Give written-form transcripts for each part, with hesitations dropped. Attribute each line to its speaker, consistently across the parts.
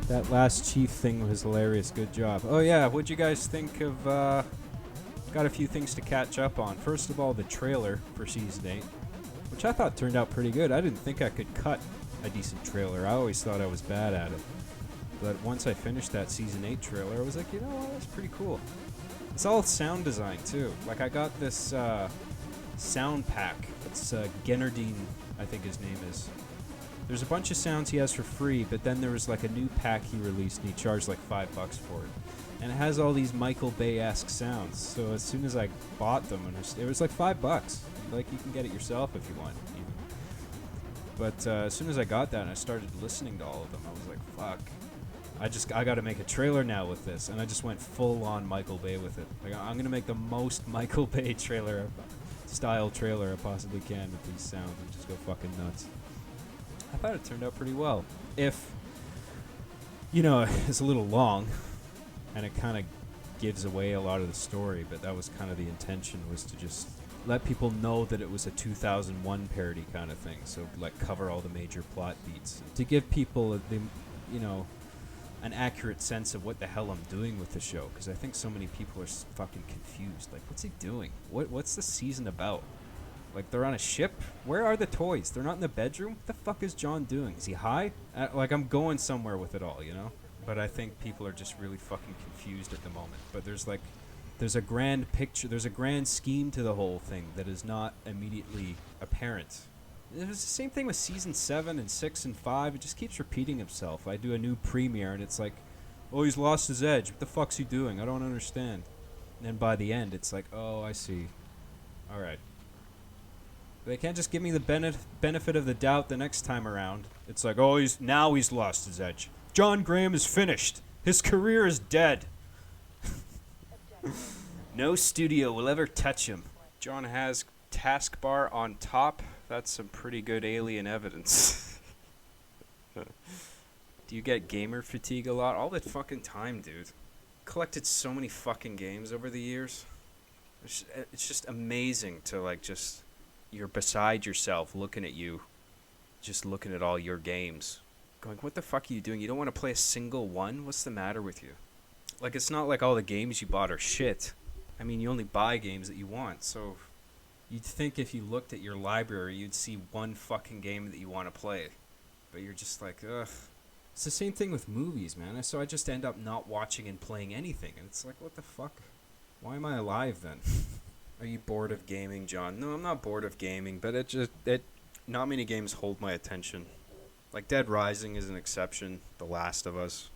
Speaker 1: That last chief thing was hilarious. Good job. Oh yeah, what'd you guys think of? Got a few things to catch up on. First of all, the trailer for season 8, which I thought turned out pretty good. I didn't think I could cut a decent trailer. I always thought I was bad at it. But once I finished that season 8 trailer, I was like, you know what, that's pretty cool. It's all sound design too. Like I got this sound pack. It's Gennardine, I think his name is. There's a bunch of sounds he has for free, but then there was like a new pack he released and he charged like $5 for it. And it has all these Michael Bay-esque sounds. So as soon as I bought them, and it was like $5. Like you can get it yourself if you want, even. But as soon as I got that and I started listening to all of them, I was like, fuck. I got to make a trailer now with this, and I just went full on Michael Bay with it. Like I'm gonna make the most Michael Bay style trailer I possibly can with these sounds and just go fucking nuts. I thought it turned out pretty well. If, you know, it's a little long, and it kind of gives away a lot of the story, but that was kind of the intention, was to just let people know that it was a 2001 parody kind of thing. So, like, cover all the major plot beats. To give people, an accurate sense of what the hell I'm doing with the show. Because I think so many people are fucking confused. Like, what's he doing? What's the season about? Like, they're on a ship? Where are the toys? They're not in the bedroom? What the fuck is John doing? Is he high? Like, I'm going somewhere with it all, you know? But I think people are just really fucking confused at the moment. But there's a grand picture, there's a grand scheme to the whole thing that is not immediately apparent. It was the same thing with season 7 and 6 and 5. It just keeps repeating itself. I do a new premiere and it's like, oh, he's lost his edge. What the fuck's he doing? I don't understand. And then by the end, it's like, oh, I see. All right. They can't just give me the benefit of the doubt the next time around. It's like, oh, he's lost his edge. John Graham is finished. His career is dead. No studio will ever touch him. John has taskbar on top. That's some pretty good alien evidence. Do you get gamer fatigue a lot? All the fucking time, dude. Collected so many fucking games over the years. It's just amazing to, like, just... You're beside yourself looking at you, just looking at all your games, going, what the fuck are you doing? You don't want to play a single one? What's the matter with you? Like, it's not like all the games you bought are shit. I mean, you only buy games that you want, so you'd think if you looked at your library, you'd see one fucking game that you want to play. But you're just like, ugh. It's the same thing with movies, man. So I just end up not watching and playing anything, and it's like, what the fuck? Why am I alive then? Are you bored of gaming, John? No, I'm not bored of gaming, but not many games hold my attention. Like Dead Rising is an exception, The Last of Us.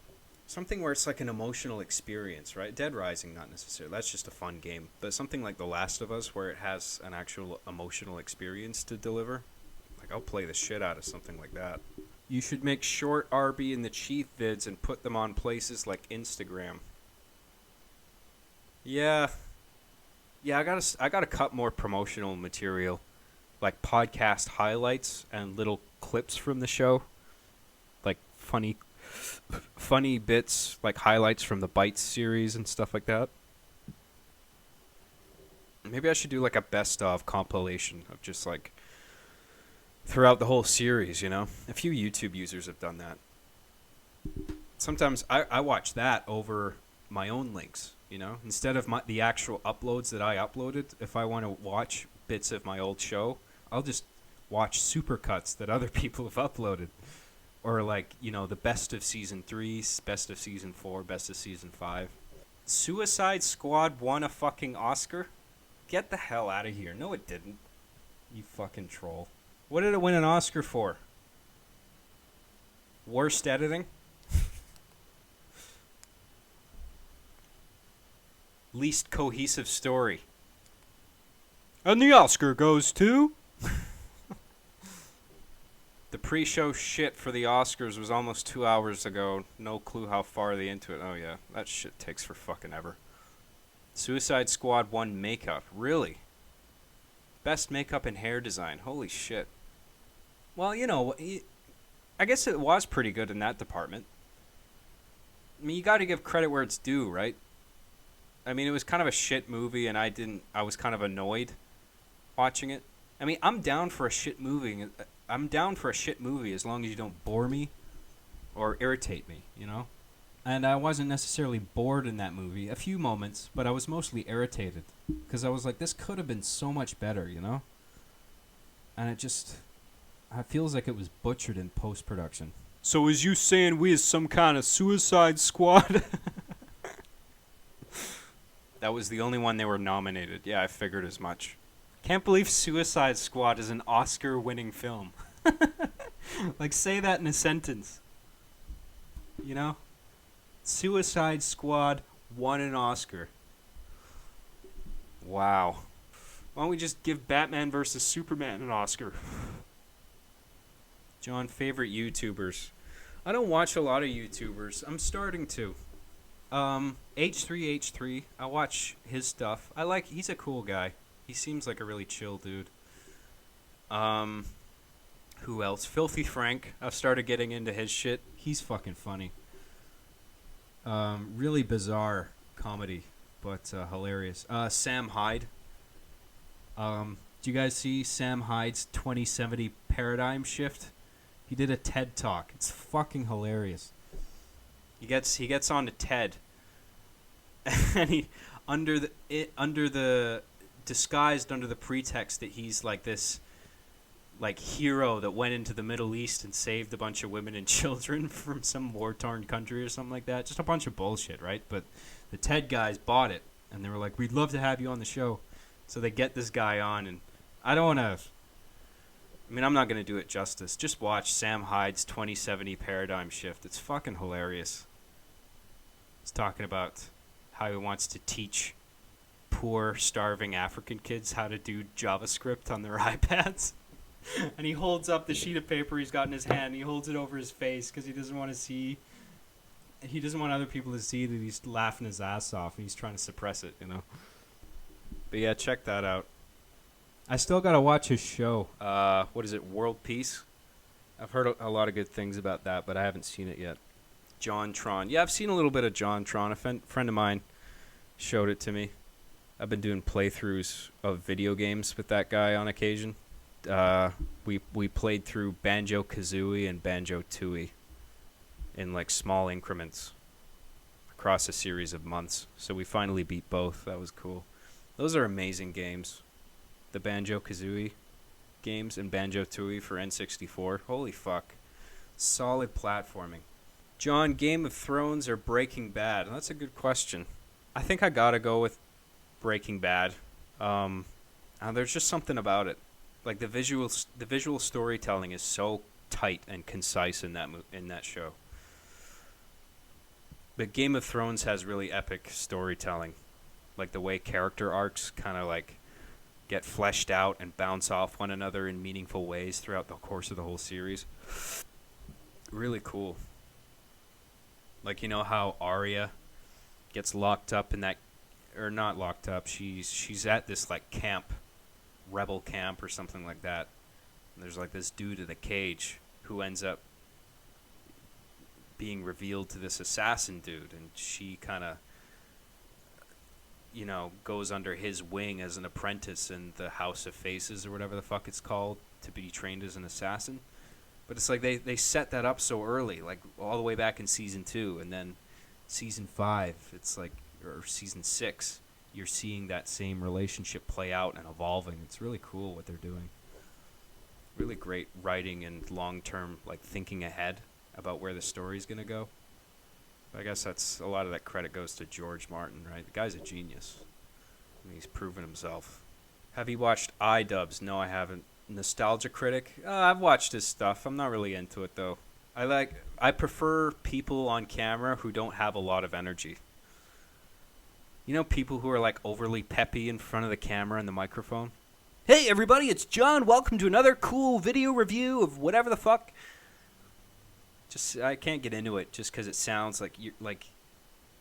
Speaker 1: Something where it's like an emotional experience, right? Dead Rising, not necessarily. That's just a fun game. But something like The Last of Us where it has an actual emotional experience to deliver. Like, I'll play the shit out of something like that. You should make short RB and the Chief vids and put them on places like Instagram. Yeah, I gotta cut more promotional material, like podcast highlights and little clips from the show, like funny bits, like highlights from the Bites series and stuff like that. Maybe I should do like a best of compilation of just like throughout the whole series, you know? A few YouTube users have done that. Sometimes I watch that over my own links. You know, instead of the actual uploads that I uploaded, if I want to watch bits of my old show, I'll just watch supercuts that other people have uploaded. Or like, you know, the best of season 3, best of season 4, best of season 5. Suicide Squad won a fucking Oscar? Get the hell out of here. No, it didn't. You fucking troll. What did it win an Oscar for? Worst editing? Least cohesive story. And the Oscar goes to... The pre-show shit for the Oscars was almost 2 hours ago. No clue how far they into it. Oh yeah, that shit takes for fucking ever. Suicide Squad won makeup. Really? Best makeup and hair design. Holy shit. Well, you know, I guess it was pretty good in that department. I mean, you gotta give credit where it's due, right? I mean, it was kind of a shit movie, and I was kind of annoyed watching it. I mean, I'm down for a shit movie. I'm down for a shit movie as long as you don't bore me. or irritate me, you know? And I wasn't necessarily bored in that movie. A few moments, but I was mostly irritated. Because I was like, this could have been so much better, you know? And it feels like it was butchered in post-production. So is you saying we is some kind of Suicide Squad? That was the only one they were nominated. Yeah, I figured as much. Can't believe Suicide Squad is an Oscar-winning film. Like, say that in a sentence. You know? Suicide Squad won an Oscar. Wow. Why don't we just give Batman vs. Superman an Oscar? John, favorite YouTubers. I don't watch a lot of YouTubers. I'm starting to. H3H3. I watch his stuff. He's a cool guy. He seems like a really chill dude. Who else? Filthy Frank. I've started getting into his shit. He's fucking funny. Really bizarre comedy, but hilarious. Sam Hyde. Do you guys see Sam Hyde's 2070 paradigm shift? He did a TED Talk. It's fucking hilarious. He gets onto TED, and he disguised under the pretext that he's like this like hero that went into the Middle East and saved a bunch of women and children from some war-torn country or something like that. Just a bunch of bullshit, right? But the TED guys bought it, and they were like, we'd love to have you on the show. So they get this guy on, and I don't want to... I mean, I'm not going to do it justice. Just watch Sam Hyde's 2070 paradigm shift. It's fucking hilarious. He's talking about how he wants to teach poor, starving African kids how to do JavaScript on their iPads. And he holds up the sheet of paper he's got in his hand. And he holds it over his face because he doesn't want to see. He doesn't want other people to see that he's laughing his ass off, and he's trying to suppress it, you know. But yeah, check that out. I still gotta watch his show. What is it? World Peace. I've heard a lot of good things about that, but I haven't seen it yet. John Tron. Yeah, I've seen a little bit of John Tron. A friend of mine showed it to me. I've been doing playthroughs of video games with that guy on occasion. We played through Banjo-Kazooie and Banjo-Tooie in like small increments across a series of months. So we finally beat both. That was cool. Those are amazing games. The Banjo-Kazooie games and Banjo-Tooie for N64. Holy fuck. Solid platforming. John, Game of Thrones or Breaking Bad? That's a good question. I think I gotta go with Breaking Bad. There's just something about it. Like the visual storytelling is so tight and concise in that show. But Game of Thrones has really epic storytelling. Like the way character arcs kind of like get fleshed out and bounce off one another in meaningful ways throughout the course of the whole series. Really cool. Like, you know how Arya gets locked up in that, or not locked up, she's at this like camp, rebel camp or something like that. And there's like this dude in a cage who ends up being revealed to this assassin dude, and she kind of, you know, goes under his wing as an apprentice in the House of Faces or whatever the fuck it's called to be trained as an assassin. But it's like they set that up so early, like all the way back in season 2, and then season 5, it's like, or season 6, you're seeing that same relationship play out and evolving. It's really cool what they're doing. Really great writing and long-term, like thinking ahead about where the story's gonna go. I guess that's a lot of that credit goes to George Martin, right? The guy's a genius. I mean, he's proven himself. Have you watched iDubbbz? No, I haven't. Nostalgia Critic? I've watched his stuff. I'm not really into it, though. I prefer people on camera who don't have a lot of energy. You know, people who are like overly peppy in front of the camera and the microphone? Hey, everybody, it's John. Welcome to another cool video review of whatever the fuck. I can't get into it just because it sounds like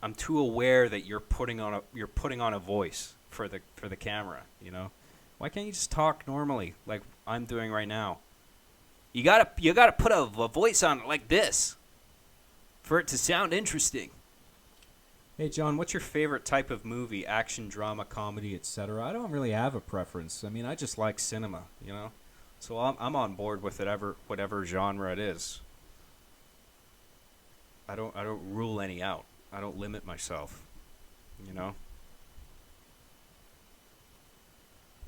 Speaker 1: I'm too aware that you're putting on a voice for the camera, you know? Why can't you just talk normally like I'm doing right now? You gotta put a voice on it like this for it to sound interesting. Hey John, what's your favorite type of movie? Action, drama, comedy, etc. I don't really have a preference. I mean, I just like cinema, you know? So I'm on board with whatever genre it is. I don't rule any out. I don't limit myself, you know.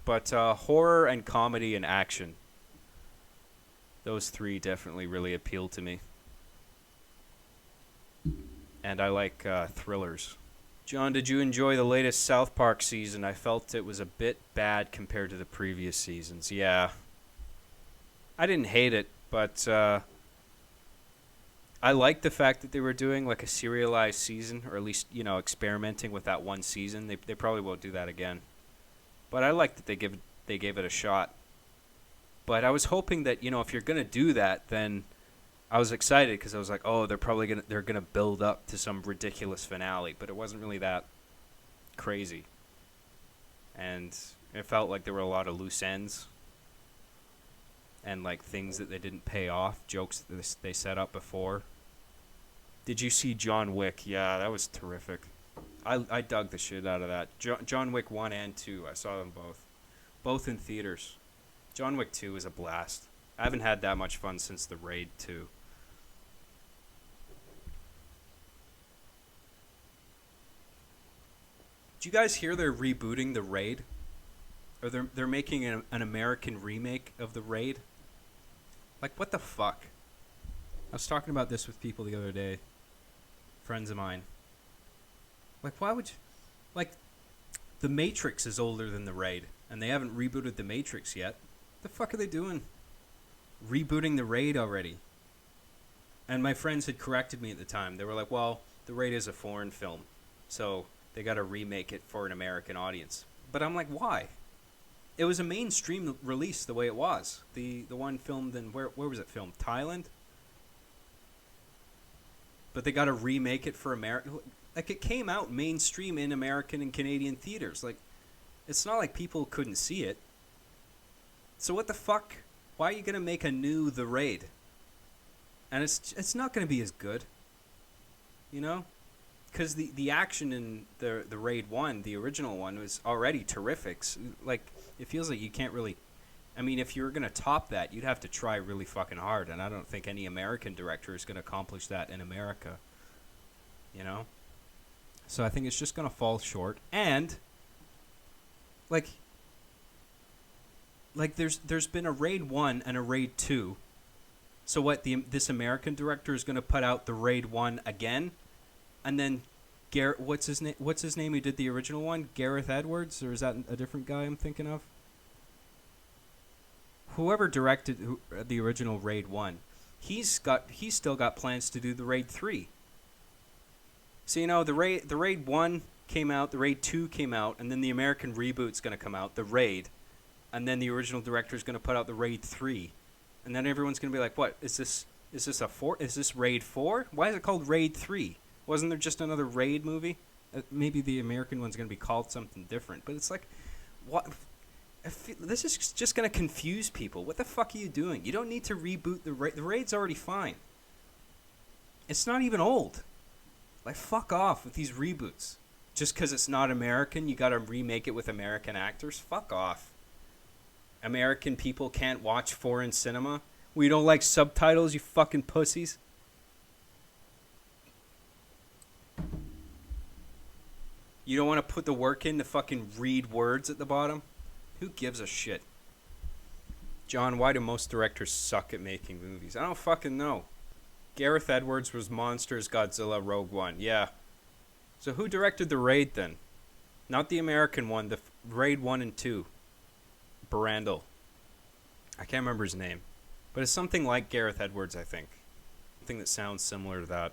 Speaker 1: But horror and comedy and action, those three definitely really appeal to me. And I like thrillers. John, did you enjoy the latest South Park season? I felt it was a bit bad compared to the previous seasons. Yeah. I didn't hate it, but I liked the fact that they were doing like a serialized season, or at least, experimenting with that one season. They probably won't do that again. But I liked that they gave it a shot. But I was hoping that, if you're going to do that, then I was excited because I was like, oh, they're gonna build up to some ridiculous finale, but it wasn't really that crazy, and it felt like there were a lot of loose ends and like things that they didn't pay off, jokes that they set up before. Did you see John Wick? Yeah, that was terrific. I dug the shit out of that. John Wick 1 and 2, I saw them both in theaters. John Wick 2 is a blast. I haven't had that much fun since The Raid 2. Did you guys hear they're rebooting The Raid? Or they're making an American remake of The Raid? Like, what the fuck? I was talking about this with people the other day. Friends of mine. Like, why would you... Like, The Matrix is older than The Raid. And they haven't rebooted The Matrix yet. What the fuck are they doing? Rebooting The Raid already. And my friends had corrected me at the time. They were like, well, The Raid is a foreign film. So... they got to remake it for an American audience. But I'm like, why? It was a mainstream release the way it was. The one filmed in, where was it filmed? Thailand? But they got to remake it for America. Like, it came out mainstream in American and Canadian theaters. Like, it's not like people couldn't see it. So what the fuck? Why are you going to make a new The Raid? And it's not going to be as good. You know? Because the action in the Raid 1, the original one, was already terrific. Like, it feels like you can't really... I mean, if you were going to top that, you'd have to try really fucking hard. And I don't think any American director is going to accomplish that in America. You know? So I think it's just going to fall short. And, like there's been a Raid 1 and a Raid 2. So what, this American director is going to put out the Raid 1 again? And then, what's his name who did the original one? Gareth Edwards? Or is that a different guy I'm thinking of? Whoever directed the original Raid 1, he's still got plans to do the Raid 3. So, the Raid 1 came out, the Raid 2 came out, and then the American reboot's going to come out, the Raid. And then the original director's going to put out the Raid 3. And then everyone's going to be like, what, is this a 4? Is this Raid 4? Why is it called Raid 3? Wasn't there just another Raid movie? Maybe the American one's going to be called something different. But it's like, what? This is just going to confuse people. What the fuck are you doing? You don't need to reboot the Raid. The Raid's already fine. It's not even old. Like, fuck off with these reboots. Just because it's not American, you got to remake it with American actors? Fuck off. American people can't watch foreign cinema? We don't like subtitles, you fucking pussies? You don't want to put the work in to fucking read words at the bottom? Who gives a shit? John, why do most directors suck at making movies? I don't fucking know. Gareth Edwards was Monsters, Godzilla, Rogue One. Yeah. So who directed the Raid then? Not the American one, the Raid 1 and 2. Barandal. I can't remember his name. But it's something like Gareth Edwards, I think. Something that sounds similar to that.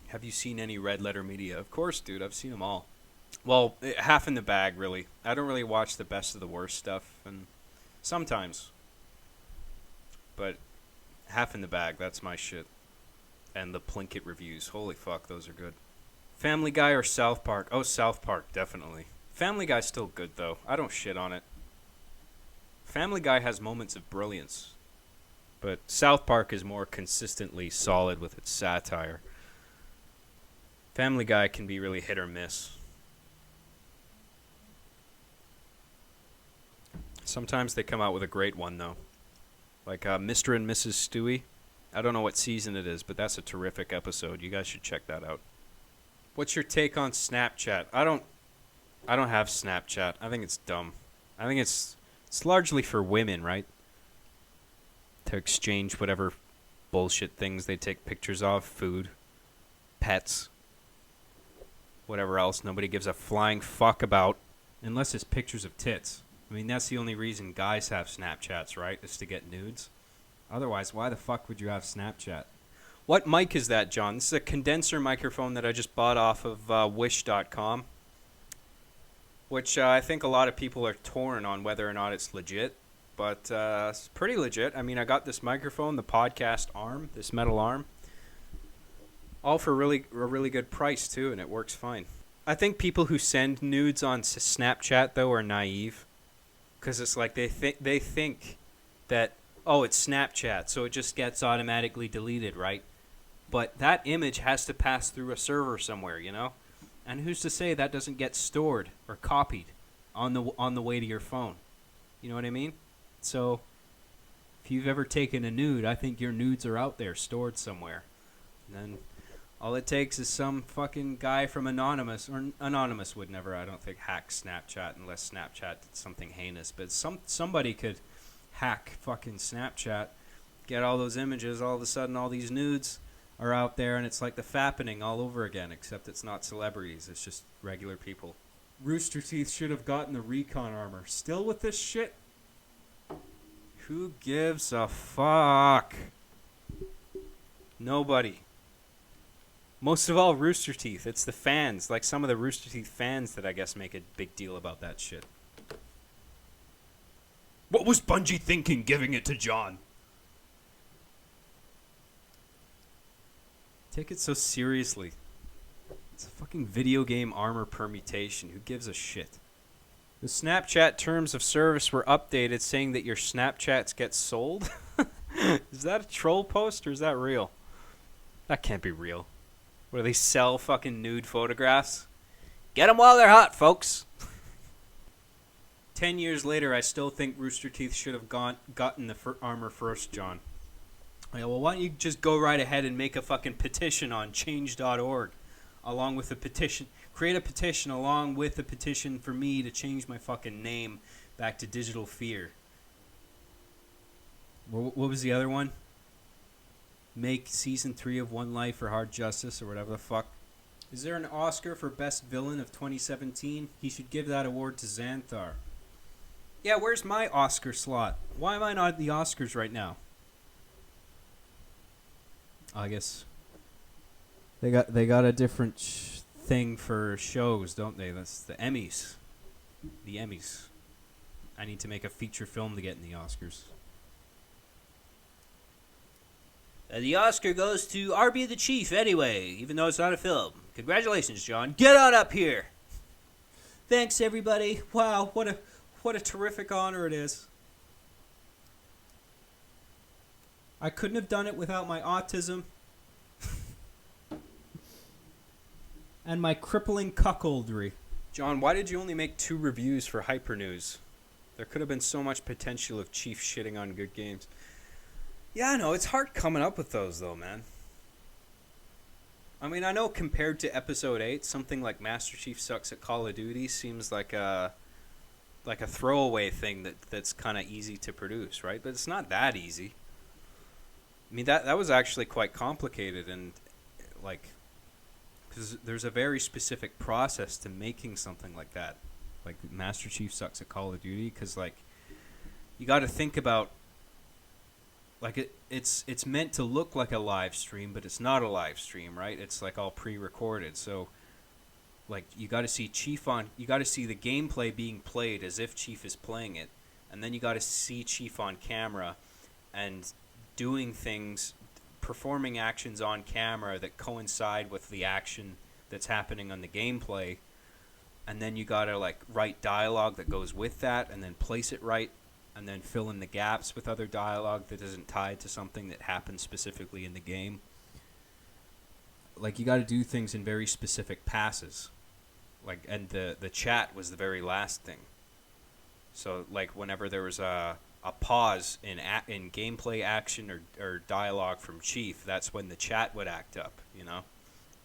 Speaker 1: Have you seen any Red Letter Media? Of course, dude. I've seen them all. Well, half in the bag, really. I don't really watch the best of the worst stuff, and sometimes. But half in the bag, that's my shit. And the Plinkett reviews. Holy fuck, those are good. Family Guy or South Park? Oh, South Park, definitely. Family Guy's still good, though. I don't shit on it. Family Guy has moments of brilliance. But South Park is more consistently solid with its satire. Family Guy can be really hit or miss. Sometimes they come out with a great one, though. Like Mr. and Mrs. Stewie. I don't know what season it is, but that's a terrific episode. You guys should check that out. What's your take on Snapchat? I don't have Snapchat. I think it's dumb. I think it's largely for women, right? To exchange whatever bullshit things they take pictures of, food, pets, whatever else nobody gives a flying fuck about, unless it's pictures of tits. I mean, that's the only reason guys have Snapchats, right? Is to get nudes. Otherwise, why the fuck would you have Snapchat? What mic is that, John? This is a condenser microphone that I just bought off of wish.com, which I think a lot of people are torn on whether or not it's legit. But it's pretty legit. I mean, I got this microphone, the podcast arm, this metal arm, all for a really good price, too, and it works fine. I think people who send nudes on Snapchat, though, are naive. Because it's like they think that, oh, it's Snapchat, so it just gets automatically deleted, right? But that image has to pass through a server somewhere, you know? And who's to say that doesn't get stored or copied on the way to your phone? You know what I mean? So, if you've ever taken a nude, I think your nudes are out there, stored somewhere. And then all it takes is some fucking guy from Anonymous, or Anonymous would never, I don't think, hack Snapchat unless Snapchat did something heinous. But somebody could hack fucking Snapchat, get all those images, all of a sudden all these nudes are out there, and it's like the fappening all over again, except it's not celebrities, it's just regular people. Rooster Teeth should have gotten the recon armor. Still with this shit? Who gives a fuck? Nobody. Most of all, Rooster Teeth. It's the fans, like some of the Rooster Teeth fans that I guess make a big deal about that shit. What was Bungie thinking giving it to John? Take it so seriously. It's a fucking video game armor permutation. Who gives a shit? The Snapchat terms of service were updated saying that your Snapchats get sold? Is that a troll post or is that real? That can't be real. Where they sell fucking nude photographs? Get them while they're hot, folks. 10 years later, I still think Rooster Teeth should have gotten the armor first, John. Yeah, well, why don't you just go right ahead and make a fucking petition on change.org along with a petition. Create a petition along with a petition for me to change my fucking name back to Digital Fear. What was the other one? Make season 3 of One Life for Hard Justice or whatever the fuck. Is there an Oscar for Best Villain of 2017? He should give that award to Xanthar. Yeah, where's my Oscar slot? Why am I not at the Oscars right now? I guess they got a different thing for shows, don't they? That's the Emmys. The Emmys. I need to make a feature film to get in the Oscars. The Oscar goes to RB the Chief anyway, even though it's not a film. Congratulations, John. Get on up here. Thanks, everybody. Wow, what a terrific honor it is. I couldn't have done it without my autism and my crippling cuckoldry. John, why did you only make 2 reviews for Hypernews? There could have been so much potential of Chief shitting on good games. Yeah, I know. It's hard coming up with those, though, man. I mean, I know compared to Episode 8, something like Master Chief Sucks at Call of Duty seems like a throwaway thing that's kind of easy to produce, right? But it's not that easy. I mean, that was actually quite complicated, and, like, because there's a very specific process to making something like that. Like, Master Chief Sucks at Call of Duty, because, like, you got to think about, like, it's meant to look like a live stream, but it's not a live stream, right? It's, like, all pre-recorded, so, like, you got to see the gameplay being played as if Chief is playing it, and then you got to see Chief on camera, and doing things, performing actions on camera that coincide with the action that's happening on the gameplay, and then you gotta like write dialogue that goes with that, and then place it right, and then fill in the gaps with other dialogue that isn't tied to something that happens specifically in the game. Like, you gotta do things in very specific passes. And the chat was the very last thing. So, like, whenever there was a pause in gameplay action or dialogue from Chief, that's when the chat would act up, you know?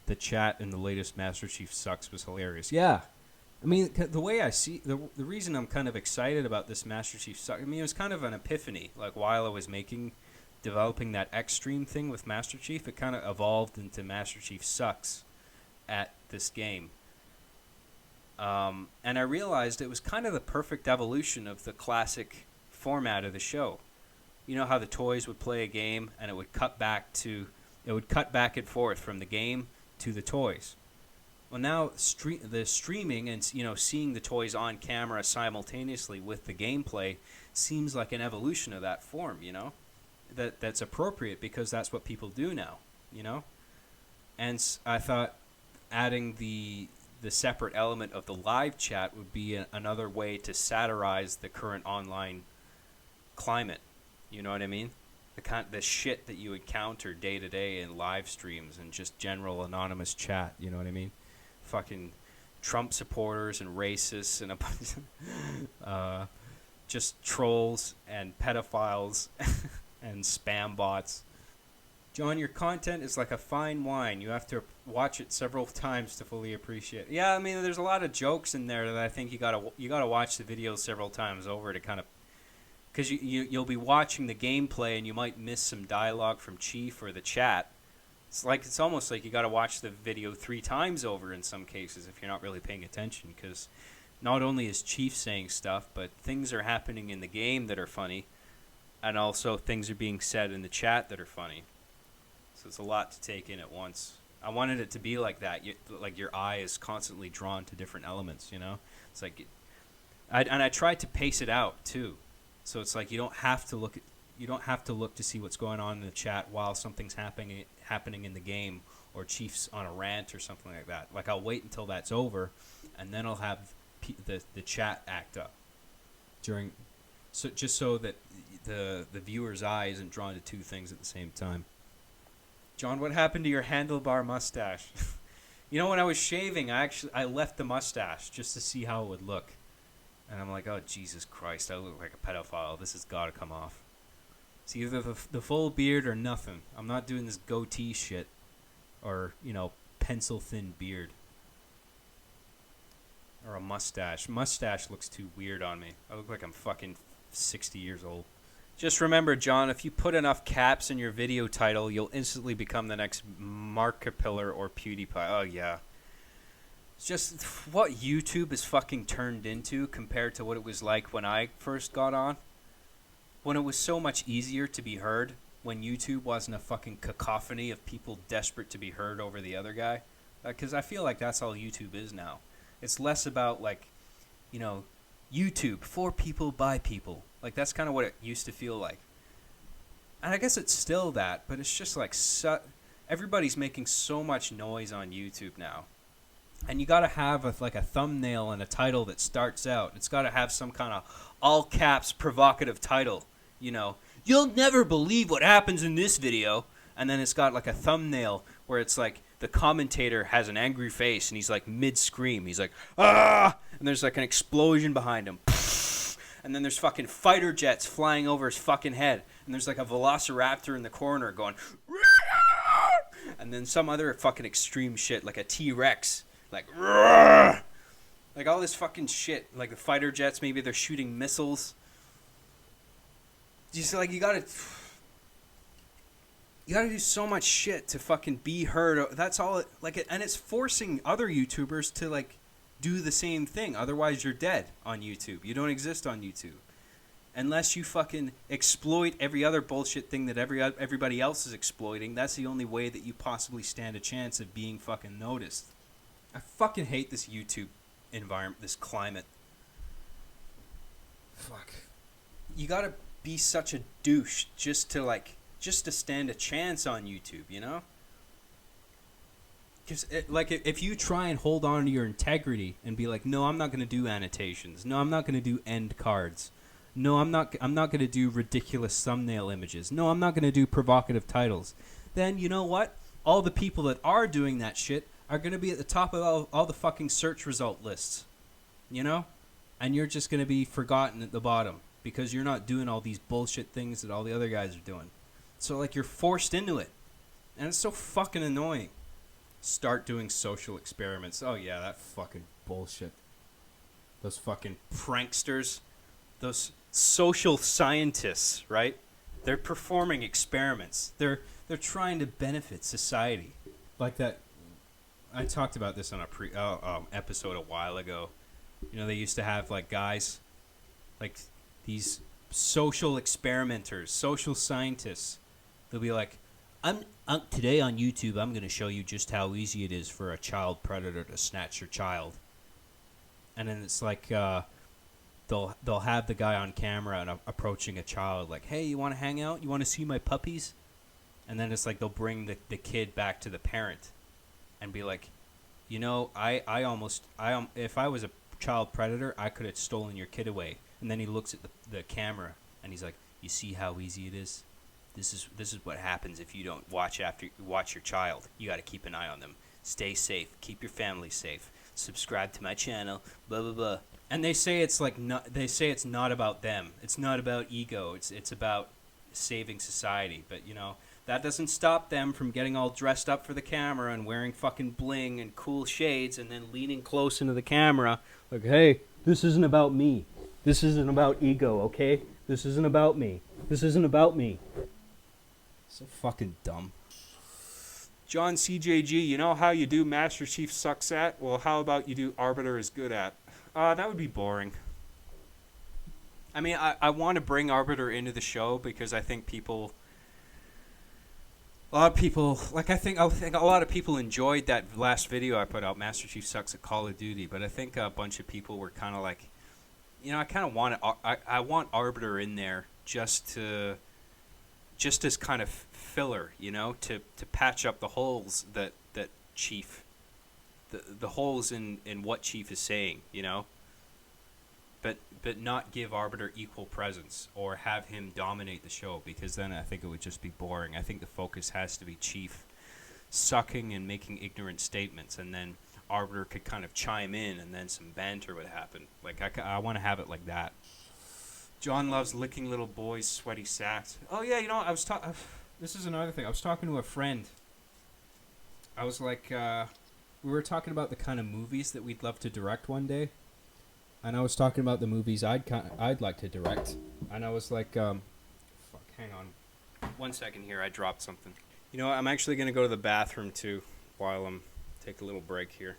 Speaker 1: The chat in the latest Master Chief Sucks was hilarious. Yeah. I mean, the way I see... The reason I'm kind of excited about this Master Chief Sucks... I mean, it was kind of an epiphany. Like, while I was developing that X-Stream thing with Master Chief, it kind of evolved into Master Chief Sucks at this game. And I realized it was kind of the perfect evolution of the classic format of the show. You know how the toys would play a game and it would cut back and forth from the game to the toys. Well, now the streaming and seeing the toys on camera simultaneously with the gameplay seems like an evolution of that form. That's appropriate because that's what people do now. And I thought adding the separate element of the live chat would be another way to satirize the current online climate. You know what I mean? The shit that you encounter day to day in live streams and just general anonymous chat. You know what I mean? Fucking Trump supporters and racists and a bunch of just trolls and pedophiles and spam bots. John, your content is like a fine wine. You have to watch it several times to fully appreciate it. Yeah, I mean, there's a lot of jokes in there that I think you gotta watch the videos several times over to kind of... Because you'll be watching the gameplay and you might miss some dialogue from Chief or the chat. It's almost like you gotta watch the video 3 times over in some cases if you're not really paying attention. Because not only is Chief saying stuff, but things are happening in the game that are funny. And also things are being said in the chat that are funny. So it's a lot to take in at once. I wanted it to be like that. Like your eye is constantly drawn to different elements, It's like... I tried to pace it out, too. So it's like you don't have to look to see what's going on in the chat while something's happening in the game or Chief's on a rant or something like that. Like I'll wait until that's over, and then I'll have the chat act up so that the viewer's eye isn't drawn to 2 things at the same time. John, what happened to your handlebar mustache? When I was shaving, I left the mustache just to see how it would look. And I'm like, oh, Jesus Christ, I look like a pedophile. This has got to come off. It's either the full beard or nothing. I'm not doing this goatee shit or, pencil-thin beard. Or a mustache. Mustache looks too weird on me. I look like I'm fucking 60 years old. Just remember, John, if you put enough caps in your video title, you'll instantly become the next Markiplier or PewDiePie. Oh, yeah. It's just what YouTube is fucking turned into compared to what it was like when I first got on. When it was so much easier to be heard. When YouTube wasn't a fucking cacophony of people desperate to be heard over the other guy. Because I feel like that's all YouTube is now. It's less about, YouTube, for people, by people. Like, that's kind of what it used to feel like. And I guess it's still that, but it's just like... everybody's making so much noise on YouTube now. And you got to have a thumbnail and a title that starts out. It's got to have some kind of all caps provocative title. You'll never believe what happens in this video. And then it's got like a thumbnail where it's like the commentator has an angry face and he's like mid-scream. He's like, ah! And there's like an explosion behind him. And then there's fucking fighter jets flying over his fucking head. And there's like a velociraptor in the corner going, and then some other fucking extreme shit like a T-Rex. Like all this fucking shit. Like the fighter jets, maybe they're shooting missiles. Just like you gotta do so much shit to fucking be heard. That's all. And it's forcing other YouTubers to do the same thing. Otherwise, you're dead on YouTube. You don't exist on YouTube unless you fucking exploit every other bullshit thing that everybody else is exploiting. That's the only way that you possibly stand a chance of being fucking noticed. I fucking hate this YouTube environment, this climate. Fuck. You gotta be such a douche just to stand a chance on YouTube, Because if you try and hold on to your integrity and be like, no, I'm not gonna do annotations. No, I'm not gonna do end cards. No, I'm not gonna do ridiculous thumbnail images. No, I'm not gonna do provocative titles. Then you know what? All the people that are doing that shit are going to be at the top of all the fucking search result lists, And you're just going to be forgotten at the bottom. because you're not doing all these bullshit things that all the other guys are doing. So, like, you're forced into it. And it's so fucking annoying. Start doing social experiments. Oh, yeah, that fucking bullshit. Those fucking pranksters. Those social scientists, right? They're performing experiments. They're trying to benefit society. Like that. I talked about this on a episode a while ago. You know, they used to have, like, guys, like, these social experimenters, social scientists. They'll be like, today on YouTube, I'm going to show you just how easy it is for a child predator to snatch your child. And then it's like, they'll have the guy on camera and approaching a child, like, hey, you want to hang out? You want to see my puppies? And then it's like they'll bring the kid back to the parent and be like, you know, if I was a child predator, I could have stolen your kid away. And then he looks at the camera and he's like, you see how easy it is? This is what happens if you don't watch your child. You got to keep an eye on them. Stay safe. Keep your family safe. Subscribe to my channel. Blah blah blah. And they say it's not about them. It's not about ego. It's about saving society. But, you know, that doesn't stop them from getting all dressed up for the camera and wearing fucking bling and cool shades and then leaning close into the camera like, hey, this isn't about me. This isn't about ego, okay? This isn't about me. This isn't about me. So fucking dumb. John CJG, you know how you do Master Chief sucks at? Well, how about you do Arbiter is good at? That would be boring. I mean, I want to bring Arbiter into the show because I think a lot of people, like I think a lot of people enjoyed that last video I put out, Master Chief sucks at Call of Duty, but I think a bunch of people were kind of like, you know, I want Arbiter in there just as kind of filler, you know, to patch up the holes that Chief, the holes in what Chief is saying, you know, but not give Arbiter equal presence or have him dominate the show, because then I think it would just be boring. I think the focus has to be Chief sucking and making ignorant statements, and then Arbiter could kind of chime in, and then some banter would happen. Like, I want to have it like that. John loves licking little boys' sweaty sacks. Oh, yeah, you know, this is another thing. I was talking to a friend. I was like, we were talking about the kind of movies that we'd love to direct one day. And I was talking about the movies I'd like to direct. And I was like, fuck, hang on. 1 second here, I dropped something. You know what, I'm actually going to go to the bathroom, too, while I'm take a little break here.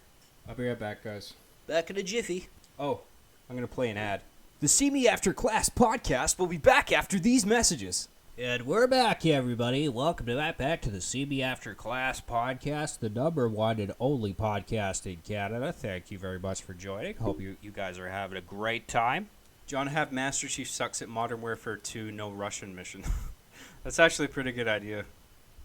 Speaker 1: I'll be right back, guys. Back in a jiffy. Oh, I'm going to play an ad. The See Me After Class podcast will be back after these messages. And we're back, everybody. Welcome back to the See Me After Class podcast, the number one and only podcast in Canada. Thank you very much for joining. Hope you guys are having a great time. John, have Master Chief sucks at Modern Warfare 2 No Russian mission. That's actually a pretty good idea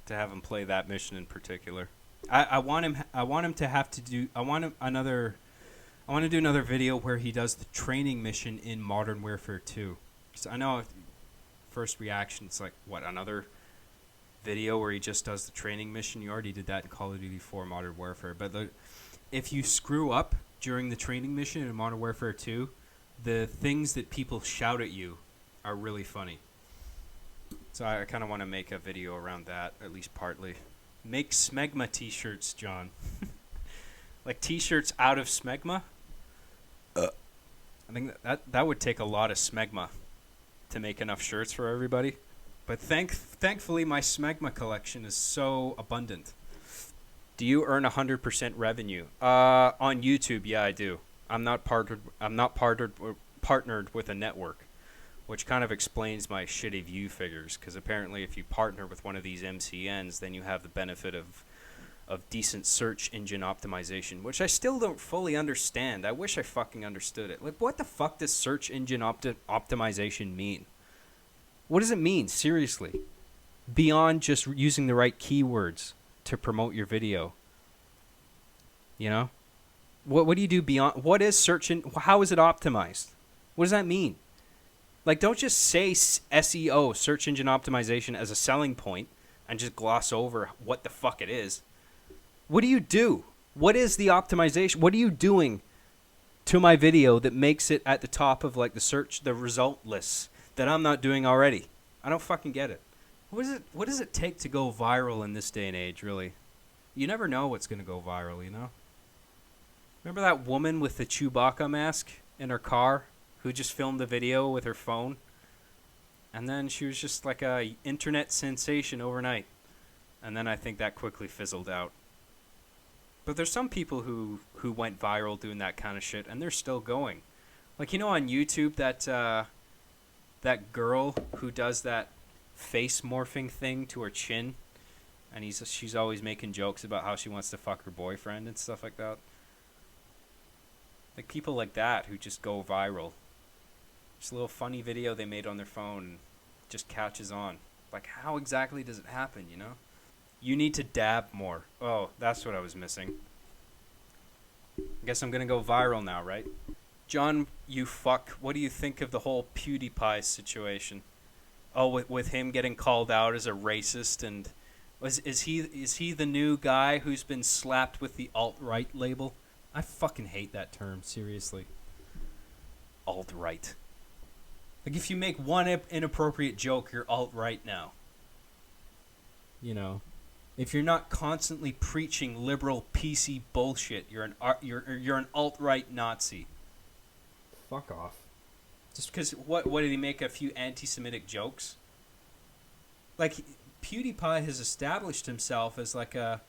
Speaker 1: to have him play that mission in particular. I want him to have to do. I want to do another video where he does the training mission in Modern Warfare 2. Because I know first reaction, it's like, what, another video where he just does the training mission? You already did that in Call of Duty 4 Modern Warfare. But if you screw up during the training mission in Modern Warfare 2, the things that people shout at you are really funny. So I kind of want to make a video around that, at least partly. Make smegma t-shirts, John. Like t-shirts out of smegma? I think that would take a lot of smegma to make enough shirts for everybody. But thankfully my smegma collection is so abundant. Do you earn 100% revenue? On YouTube, yeah, I do. I'm not partnered with a network, which kind of explains my shitty view figures, because apparently if you partner with one of these MCNs, then you have the benefit of decent search engine optimization, which I still don't fully understand. I wish I fucking understood it. Like, what the fuck does search engine optimization mean? What does it mean, seriously? Beyond just using the right keywords to promote your video. You know? What do you do beyond? What is search engine? How is it optimized? What does that mean? Like, don't just say SEO, search engine optimization, as a selling point and just gloss over what the fuck it is. What do you do? What is the optimization? What are you doing to my video that makes it at the top of, like, the result lists? that I'm not doing already. I don't fucking get it. What does it take to go viral in this day and age, really? You never know what's going to go viral, you know? Remember that woman with the Chewbacca mask in her car who just filmed a video with her phone? And then she was just like a internet sensation overnight. And then I think that quickly fizzled out. But there's some people who went viral doing that kind of shit, and they're still going. Like, you know, on YouTube, that girl who does that face morphing thing to her chin, and she's always making jokes about how she wants to fuck her boyfriend and stuff like that. Like, people like that who just go viral. Just a little funny video they made on their phone just catches on. Like, how exactly does it happen, you know? You need to dab more. Oh, that's what I was missing. I guess I'm going to go viral now, right? John, you fuck. What do you think of the whole PewDiePie situation? Oh, with him getting called out as a racist, and is he the new guy who's been slapped with the alt-right label? I fucking hate that term, seriously. Alt-right. Like, if you make one inappropriate joke, you're alt-right now. You know, if you're not constantly preaching liberal PC bullshit, you're an alt-right Nazi. Fuck off. Just because what did he make a few anti-Semitic jokes? Like, PewDiePie has established himself as like a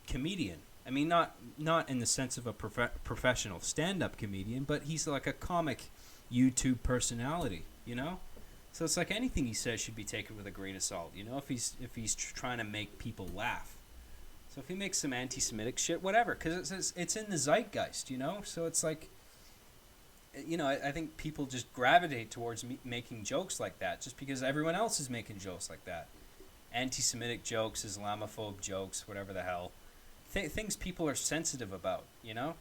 Speaker 1: comedian. I mean, not in the sense of a professional stand-up comedian, but he's like a comic YouTube personality, you know? So it's like anything he says should be taken with a grain of salt, you know, if he's trying to make people laugh. So if he makes some anti-Semitic shit, whatever, because it's in the zeitgeist, you know? So it's like, you know, I think people just gravitate towards making jokes like that just because everyone else is making jokes like that. Anti-Semitic jokes, Islamophobe jokes, whatever the hell. Things people are sensitive about, you know?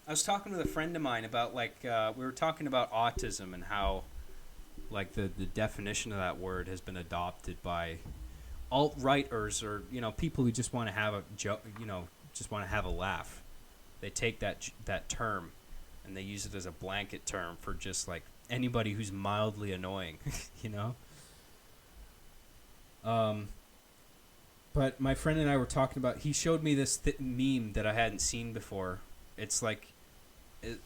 Speaker 1: I was talking with a friend of mine about, like, we were talking about autism and how, like, the definition of that word has been adopted by alt-righters, or, you know, people who just want to have a joke, you know, just want to have a laugh. They take that term and they use it as a blanket term for just, like, anybody who's mildly annoying, you know? But my friend and I were talking about, he showed me this meme that I hadn't seen before. It's like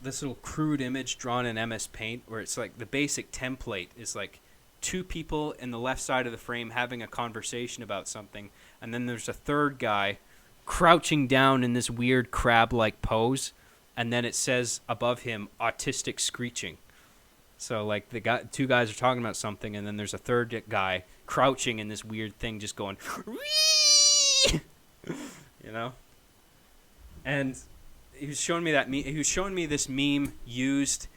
Speaker 1: this little crude image drawn in MS Paint where it's like the basic template is like two people in the left side of the frame having a conversation about something, and then there's a third guy crouching down in this weird crab-like pose, and then it says above him, autistic screeching. So, like, two guys are talking about something, and then there's a third guy crouching in this weird thing just going, you know? And he was showing me he was showing me this meme used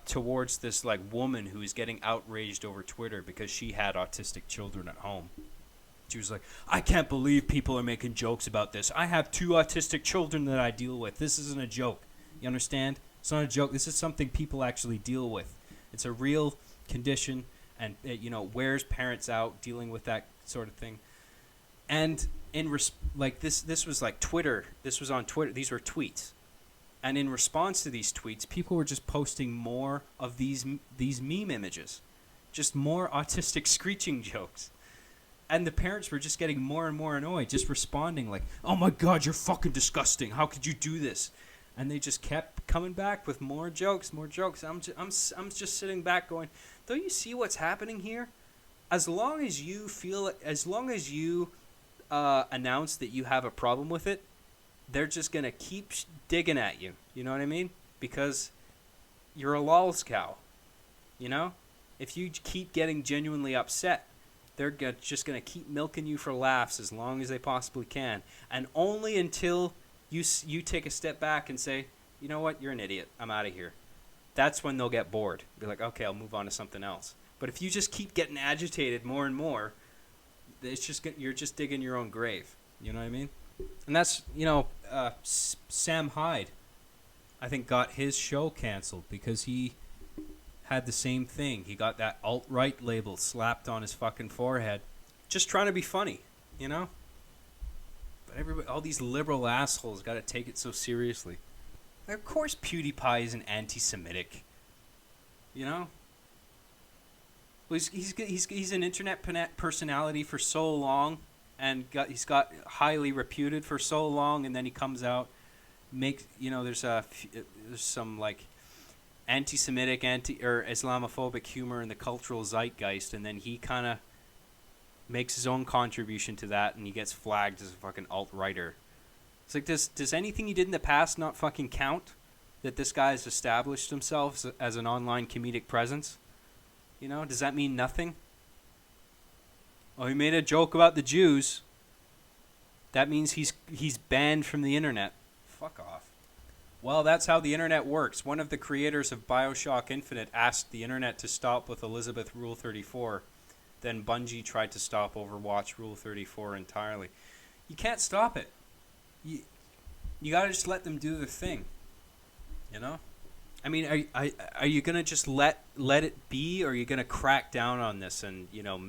Speaker 1: towards this, like, woman who was getting outraged over Twitter because she had autistic children at home. She was like, I can't believe people are making jokes about this. I have 2 autistic children that I deal with. This isn't a joke. You understand? It's not a joke. This is something people actually deal with. It's a real condition, and it, you know, wears parents out dealing with that sort of thing. And like this was like Twitter. This was on Twitter. These were tweets. And in response to these tweets, people were just posting more of these meme images, just more autistic screeching jokes. And the parents were just getting more and more annoyed, just responding like, "Oh my God, you're fucking disgusting! How could you do this?" And they just kept coming back with more jokes, more jokes. I'm just sitting back going, "Don't you see what's happening here? As long as you announce that you have a problem with it, they're just gonna keep digging at you. You know what I mean? Because you're a lols cow. You know, if you keep getting genuinely upset, they're just gonna keep milking you for laughs as long as they possibly can, and only until you take a step back and say, you know what, you're an idiot, I'm out of here. That's when they'll get bored. Be like, okay, I'll move on to something else. But if you just keep getting agitated more and more, it's just you're just digging your own grave. You know what I mean? And that's, you know, Sam Hyde, I think, got his show canceled because he had the same thing. He got that alt-right label slapped on his fucking forehead, just trying to be funny, you know? But everybody, all these liberal assholes got to take it so seriously. Of course PewDiePie isn't anti-Semitic. You know? Well, he's an internet personality for so long, and he's got highly reputed for so long, and then he comes out, there's some like anti-Semitic, or Islamophobic humor in the cultural zeitgeist, and then he kind of makes his own contribution to that, and he gets flagged as a fucking alt-righter. It's like, does anything he did in the past not fucking count? That this guy has established himself as an online comedic presence? You know, does that mean nothing? Oh, he made a joke about the Jews. That means he's banned from the internet. Fuck off. Well, that's how the internet works. One of the creators of BioShock Infinite asked the internet to stop with Elizabeth Rule 34. Then Bungie tried to stop Overwatch Rule 34 entirely. You can't stop it. You gotta just let them do their thing. You know? I mean, are you gonna just let it be, or are you gonna crack down on this and, you know,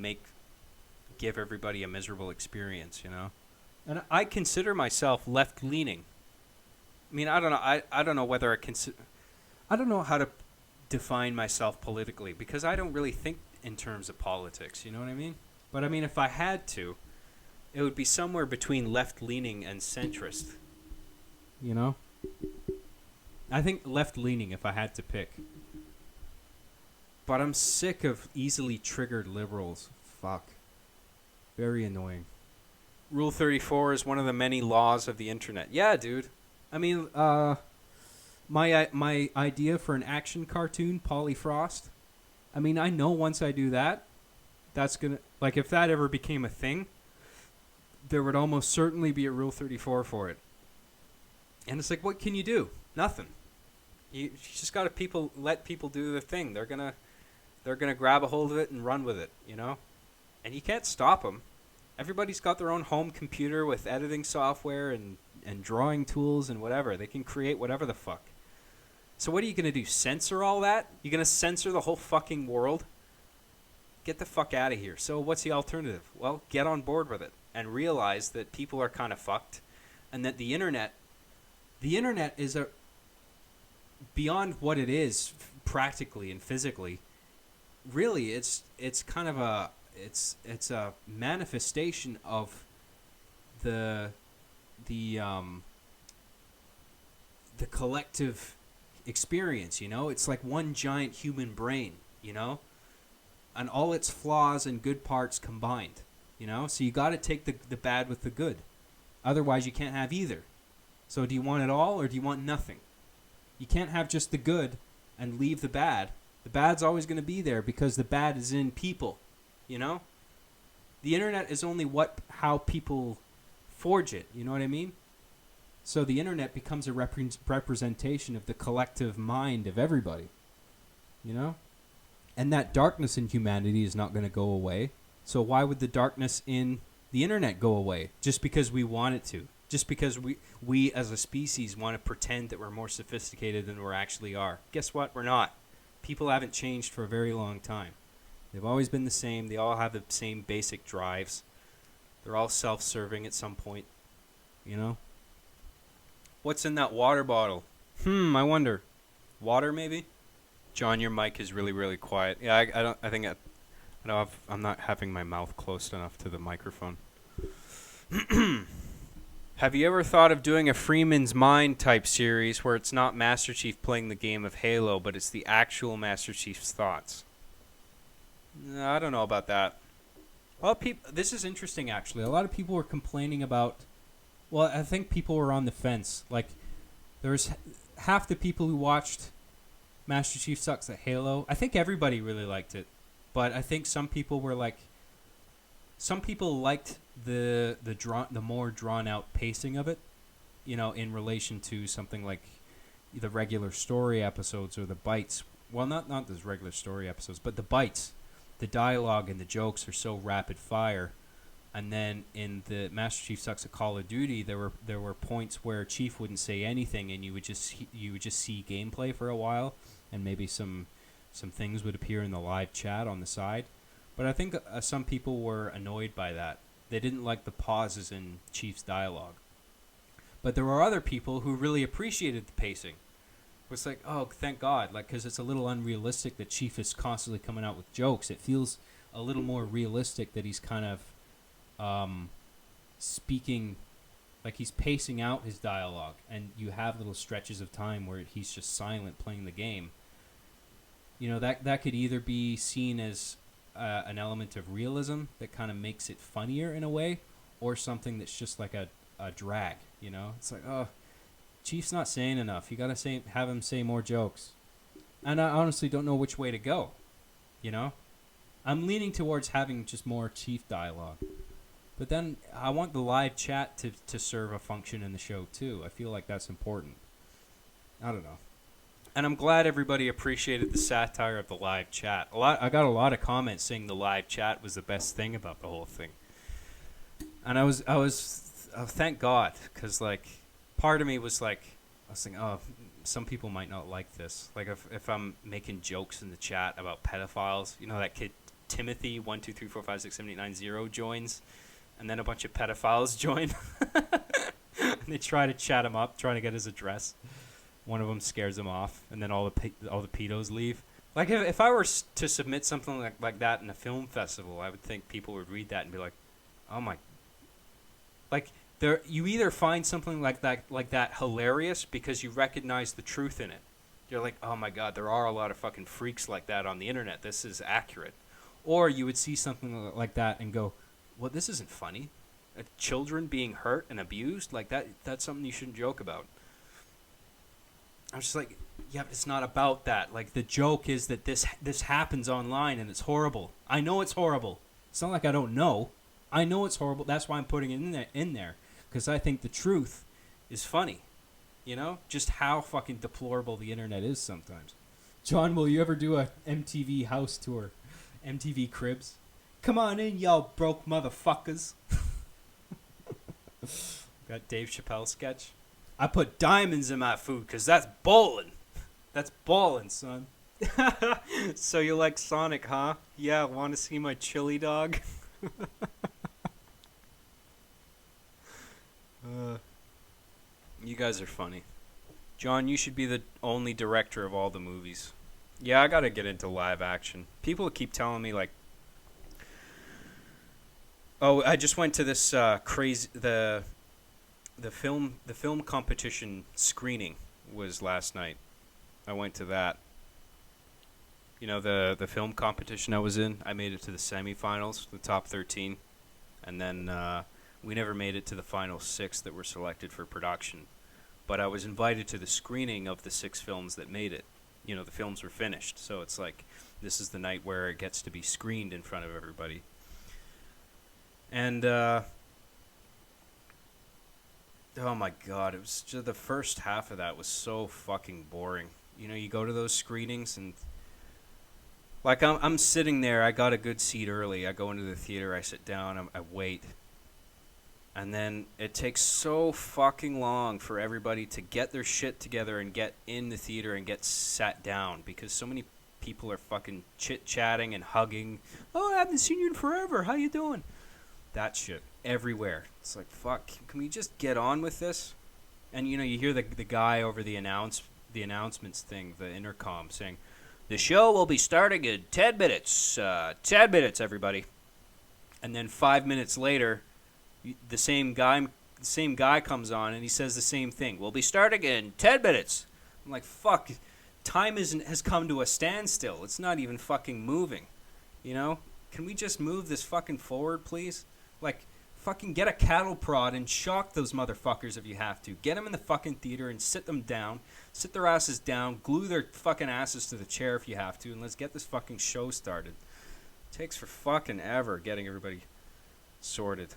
Speaker 1: give everybody a miserable experience, you know? And I consider myself left leaning. I mean, I don't know. I don't know whether I don't know how to define myself politically, because I don't really think in terms of politics. You know what I mean? But I mean, if I had to, it would be somewhere between left leaning and centrist. You know? I think left leaning if I had to pick. But I'm sick of easily triggered liberals. Fuck. Very annoying. Rule 34 is one of the many laws of the internet. Yeah, dude. I mean, my idea for an action cartoon, Polly Frost. I mean, I know once I do that, that's gonna, like, if that ever became a thing, there would almost certainly be a Rule 34 for it. And it's like, what can you do? Nothing. You just gotta let people do their thing. They're gonna grab a hold of it and run with it, you know. And you can't stop them. Everybody's got their own home computer with editing software and drawing tools and whatever. They can create whatever the fuck. So what are you going to do? Censor all that? You're going to censor the whole fucking world? Get the fuck out of here. So what's the alternative? Well, get on board with it and realize that people are kind of fucked, and that the internet is beyond what it is practically and physically. Really, it's kind of a manifestation of the collective experience, you know? It's like one giant human brain, you know? And all its flaws and good parts combined, you know? So you got to take the bad with the good. Otherwise, you can't have either. So do you want it all, or do you want nothing? You can't have just the good and leave the bad. The bad's always going to be there because the bad is in people, you know? The internet is only how people forge it, you know what I mean? So the internet becomes a representation of the collective mind of everybody, you know? And that darkness in humanity is not going to go away. So why would the darkness in the internet go away? Just because we want it to. Just because we as a species want to pretend that we're more sophisticated than we actually are. Guess what? We're not. People haven't changed for a very long time. They've always been the same. They all have the same basic drives. They're all self-serving at some point, you know? What's in that water bottle? I wonder. Water, maybe? John, your mic is really, really quiet. Yeah, I'm not having my mouth close enough to the microphone. Have you ever thought of doing a Freeman's Mind type series where it's not Master Chief playing the game of Halo, but it's the actual Master Chief's thoughts? No, I don't know about that. Well, this is interesting, actually. A lot of people were complaining about... Well, I think people were on the fence. Like, there's half the people who watched Master Chief Sucks at Halo. I think everybody really liked it. But I think some people were like... Some people liked the more drawn-out pacing of it, you know, in relation to something like the regular story episodes or the bites. Well, not those regular story episodes, but the bites. The dialogue and the jokes are so rapid fire. And then in the Master Chief Sucks at Call of Duty, there were points where Chief wouldn't say anything, and you would just see gameplay for a while, and maybe some things would appear in the live chat on the side. But I think some people were annoyed by that. They didn't like the pauses in Chief's dialogue. But there were other people who really appreciated the pacing. It's like, oh, thank God, like, because it's a little unrealistic that Chief is constantly coming out with jokes. It feels a little more realistic that he's kind of speaking, like he's pacing out his dialogue, and you have little stretches of time where he's just silent playing the game. You know, that could either be seen as an element of realism that kind of makes it funnier in a way, or something that's just like a drag. You know, it's like, oh, Chief's not saying enough. You gotta have him say more jokes. And I honestly don't know which way to go. You know, I'm leaning towards having just more Chief dialogue. But then I want the live chat to serve a function in the show too. I feel like that's important. I don't know. And I'm glad everybody appreciated the satire of the live chat. I got a lot of comments saying the live chat was the best thing about the whole thing. And I was thank God, because like part of me was like, I was thinking, oh, some people might not like this. Like if I'm making jokes in the chat about pedophiles, you know, that kid Timothy 123456789 joins, and then a bunch of pedophiles join, and they try to chat him up, trying to get his address. One of them scares him off, and then all the pedos leave. Like if I were to submit something like that in a film festival, I would think people would read that and be like, oh my. Like you either find something like that hilarious because you recognize the truth in it. You're like, oh my God, there are a lot of fucking freaks like that on the internet. This is accurate. Or you would see something like that and go, well, this isn't funny. Children being hurt and abused, like that's something you shouldn't joke about. I'm just like, yeah, but it's not about that. Like, the joke is that this happens online and it's horrible. I know it's horrible. It's not like I don't know. I know it's horrible. That's why I'm putting it in there. Because I think the truth is funny. You know? Just how fucking deplorable the internet is sometimes. John, will you ever do a MTV house tour? MTV Cribs? Come on in, y'all broke motherfuckers. Got Dave Chappelle sketch. I put diamonds in my food because that's bowling. That's ballin', son. So you like Sonic, huh? Yeah, want to see my chili dog? You guys are funny. John, you should be the only director of all the movies. Yeah, I gotta get into live action. People keep telling me, like... Oh, I just went to this crazy... The film competition screening was last night. I went to that. You know, the film competition I was in, I made it to the semifinals, the top 13. And then we never made it to the final 6 that were selected for production. But I was invited to the screening of the 6 films that made it. You know, the films were finished. So it's like, this is the night where it gets to be screened in front of everybody. And... oh my God, it was just the first half of that was so fucking boring. You know, you go to those screenings and like I'm sitting there, I got a good seat early. I go into the theater, I sit down, I wait. And then it takes so fucking long for everybody to get their shit together and get in the theater and get sat down because so many people are fucking chit-chatting and hugging. Oh, I haven't seen you in forever. How you doing? That shit everywhere. It's like, fuck, can we just get on with this? And you know, you hear the guy over the announcements thing, the intercom, saying, the show will be starting in 10 minutes. 10 minutes, everybody. And then 5 minutes later, the same guy comes on and he says the same thing. We'll be starting in 10 minutes. I'm like, fuck, time has come to a standstill. It's not even fucking moving. You know? Can we just move this fucking forward, please? Like, fucking get a cattle prod and shock those motherfuckers if you have to. Get them in the fucking theater and sit them down. Sit their asses down. Glue their fucking asses to the chair if you have to. And let's get this fucking show started. It takes for fucking ever getting everybody sorted.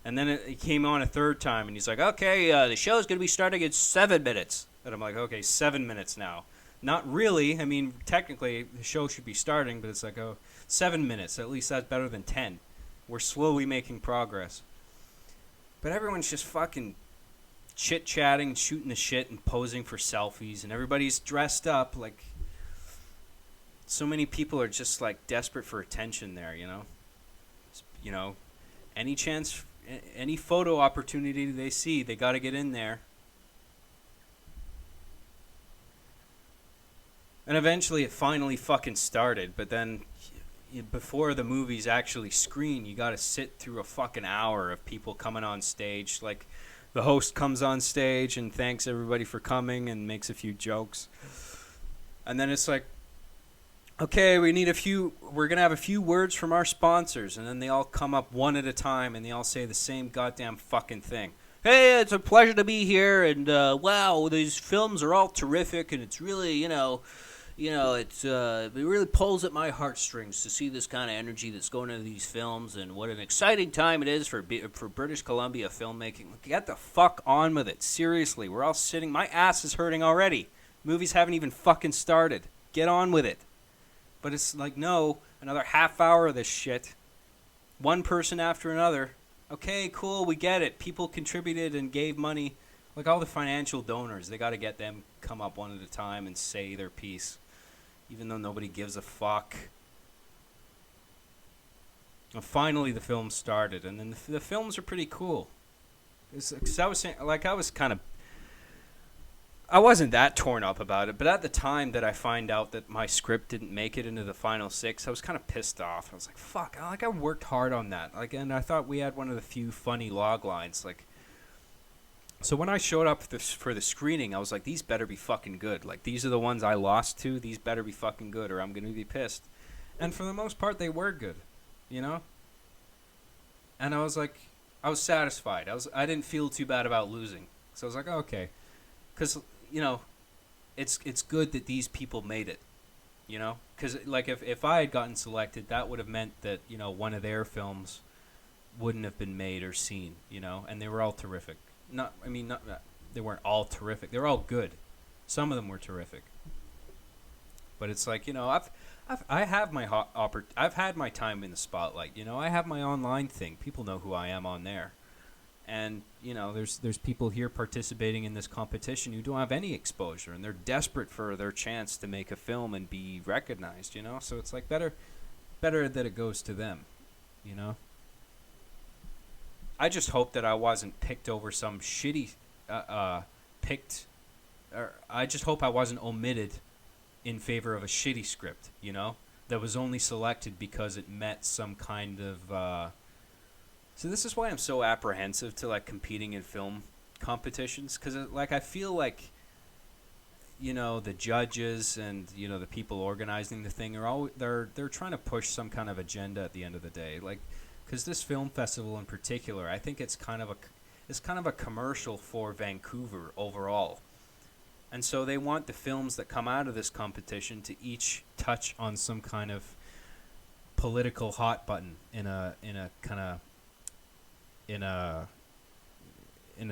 Speaker 1: And then it came on a third time, and he's like, okay, the show's going to be starting in 7 minutes. And I'm like, okay, 7 minutes now. Not really. I mean, technically, the show should be starting, but it's like, 7 minutes. At least that's better than 10. We're slowly making progress. But everyone's just fucking chit-chatting, shooting the shit, and posing for selfies, and everybody's dressed up. Like, so many people are just, like, desperate for attention there, you know? You know, any chance, any photo opportunity they see, they got to get in there. And eventually it finally fucking started, but then before the movies actually screen, you got to sit through a fucking hour of people coming on stage. Like, the host comes on stage and thanks everybody for coming and makes a few jokes. And then it's like, okay, we're going to have a few words from our sponsors. And then they all come up one at a time and they all say the same goddamn fucking thing. Hey, it's a pleasure to be here, and wow, these films are all terrific, and it's really, it really pulls at my heartstrings to see this kind of energy that's going into these films, and what an exciting time it is for British Columbia filmmaking. Get the fuck on with it. Seriously, we're all sitting. My ass is hurting already. Movies haven't even fucking started. Get on with it. But it's like, no, another half hour of this shit. One person after another. Okay, cool, we get it. People contributed and gave money. Like all the financial donors, they got to get them come up one at a time and say their piece, even though nobody gives a fuck. And finally, the film started, and then the films are pretty cool. Because I was saying, like, I wasn't that torn up about it, but at the time that I find out that my script didn't make it into the final 6, I was kind of pissed off. I was like, fuck, I worked hard on that. Like, and I thought we had one of the few funny log lines. Like, so when I showed up for the screening, I was like, these better be fucking good. Like, these are the ones I lost to. These better be fucking good, or I'm going to be pissed. And for the most part, they were good, you know? And I was like, I was satisfied. I didn't feel too bad about losing. So I was like, oh, okay. Because, it's good that these people made it, Because, like, if I had gotten selected, that would have meant that, one of their films wouldn't have been made or seen, And they were all terrific. They weren't all terrific. They were all good. Some of them were terrific. But it's like, I've had my time in the spotlight. I have my online thing. People know who I am on there. And, there's people here participating in this competition who don't have any exposure, and they're desperate for their chance to make a film and be recognized, So it's like better that it goes to them, I just hope that I wasn't picked over some shitty, I just hope I wasn't omitted in favor of a shitty script, that was only selected because it met some kind of, So this is why I'm so apprehensive to, like, competing in film competitions, because, like, I feel like, the judges and, the people organizing the thing they're trying to push some kind of agenda at the end of the day, like, because this film festival in particular, I think it's kind of a commercial for Vancouver overall, and so they want the films that come out of this competition to each touch on some kind of political hot button in a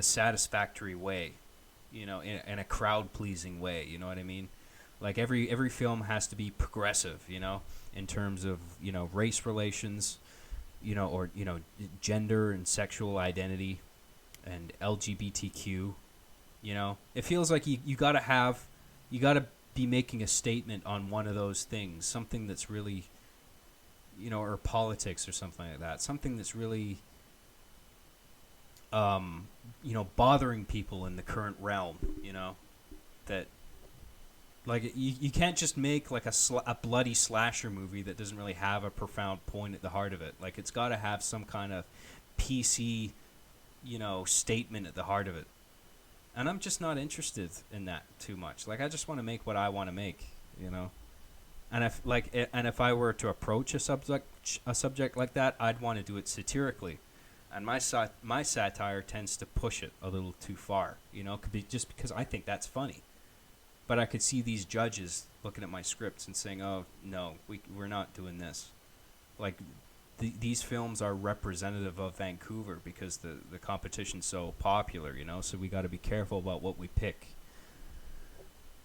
Speaker 1: satisfactory way, in a crowd-pleasing way, you know what I mean? Like, every film has to be progressive, in terms of, race relations, or, gender and sexual identity and LGBTQ, It feels like you gotta be making a statement on one of those things, something that's really, or politics or something like that, something that's really bothering people in the current realm, that, like, you can't just make, like, a bloody slasher movie that doesn't really have a profound point at the heart of it. Like, it's got to have some kind of PC, statement at the heart of it. And I'm just not interested in that too much. Like, I just want to make what I want to make, And if I were to approach a subject like that, I'd want to do it satirically. And my satire tends to push it a little too far, just because I think that's funny. But I could see these judges looking at my scripts and saying, "Oh no, we're not doing this." Like, these films are representative of Vancouver because the competition's so popular, So we got to be careful about what we pick.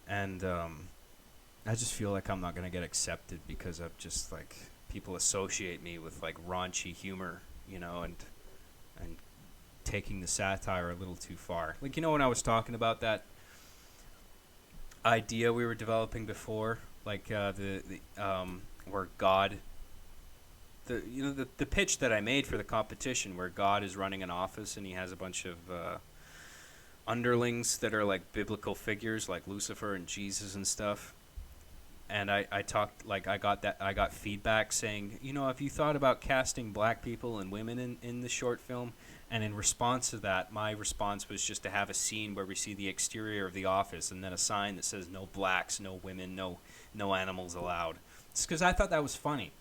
Speaker 1: And I just feel like I'm not gonna get accepted because of just, like, people associate me with, like, raunchy humor, and taking the satire a little too far. Like, when I was talking about that idea we were developing before, like, where God, the pitch that I made for the competition, where God is running an office and he has a bunch of underlings that are like biblical figures, like Lucifer and Jesus and stuff. and I talked, like, I got feedback saying, you know, have you thought about casting black people and women in the short film? And in response to that, my response was just to have a scene where we see the exterior of the office and then a sign that says no blacks, no women, no animals allowed. It's because I thought that was funny.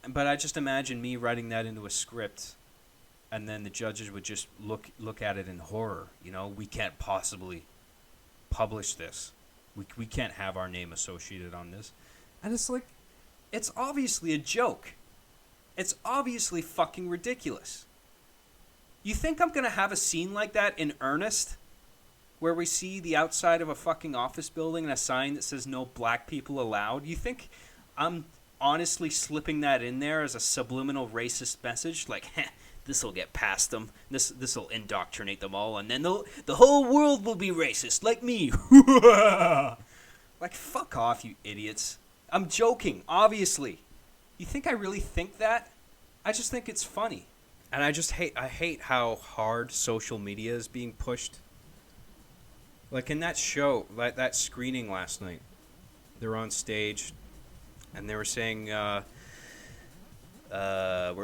Speaker 1: But I just imagine me writing that into a script, and then the judges would just look at it in horror. You know, we can't possibly publish this. We can't have our name associated on this. And it's like, it's obviously a joke. It's obviously fucking ridiculous. You think I'm going to have a scene like that in earnest? Where we see the outside of a fucking office building and a sign that says no black people allowed? You think I'm honestly slipping that in there as a subliminal racist message? Like, this'll get past them. This'll indoctrinate them all, and then the whole world will be racist, like me. Like, fuck off, you idiots. I'm joking, obviously. You think I really think that? I just think it's funny. And I hate how hard social media is being pushed. Like in that show, like that screening last night, they're on stage, and they were saying, we're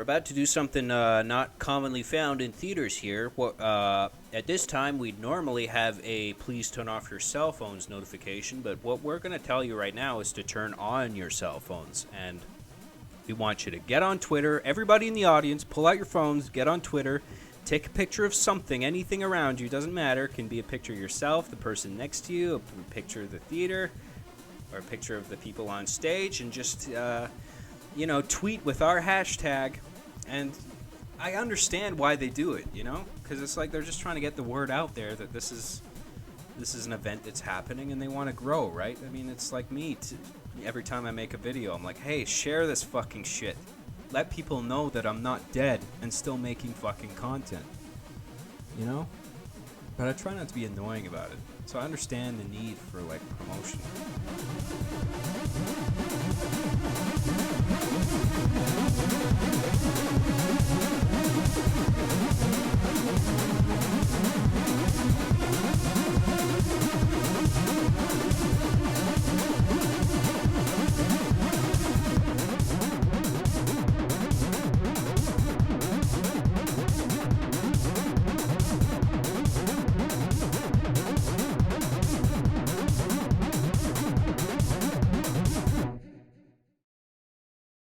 Speaker 1: about to do something not commonly found in theaters here. At this time, we'd normally have a please turn off your cell phones notification, but what we're going to tell you right now is to turn on your cell phones. And we want you to get on Twitter. Everybody in the audience, pull out your phones, get on Twitter, take a picture of something, anything around you, doesn't matter. It can be a picture of yourself, the person next to you, a picture of the theater, or a picture of the people on stage, and just, tweet with our hashtag. And I understand why they do it, you know? Because it's like they're just trying to get the word out there that this is an event that's happening, and they want to grow, right? I mean, it's like me. Every time I make a video, I'm like, hey, share this fucking shit. Let people know that I'm not dead and still making fucking content. You know? But I try not to be annoying about it. So I understand the need for, like, promotion.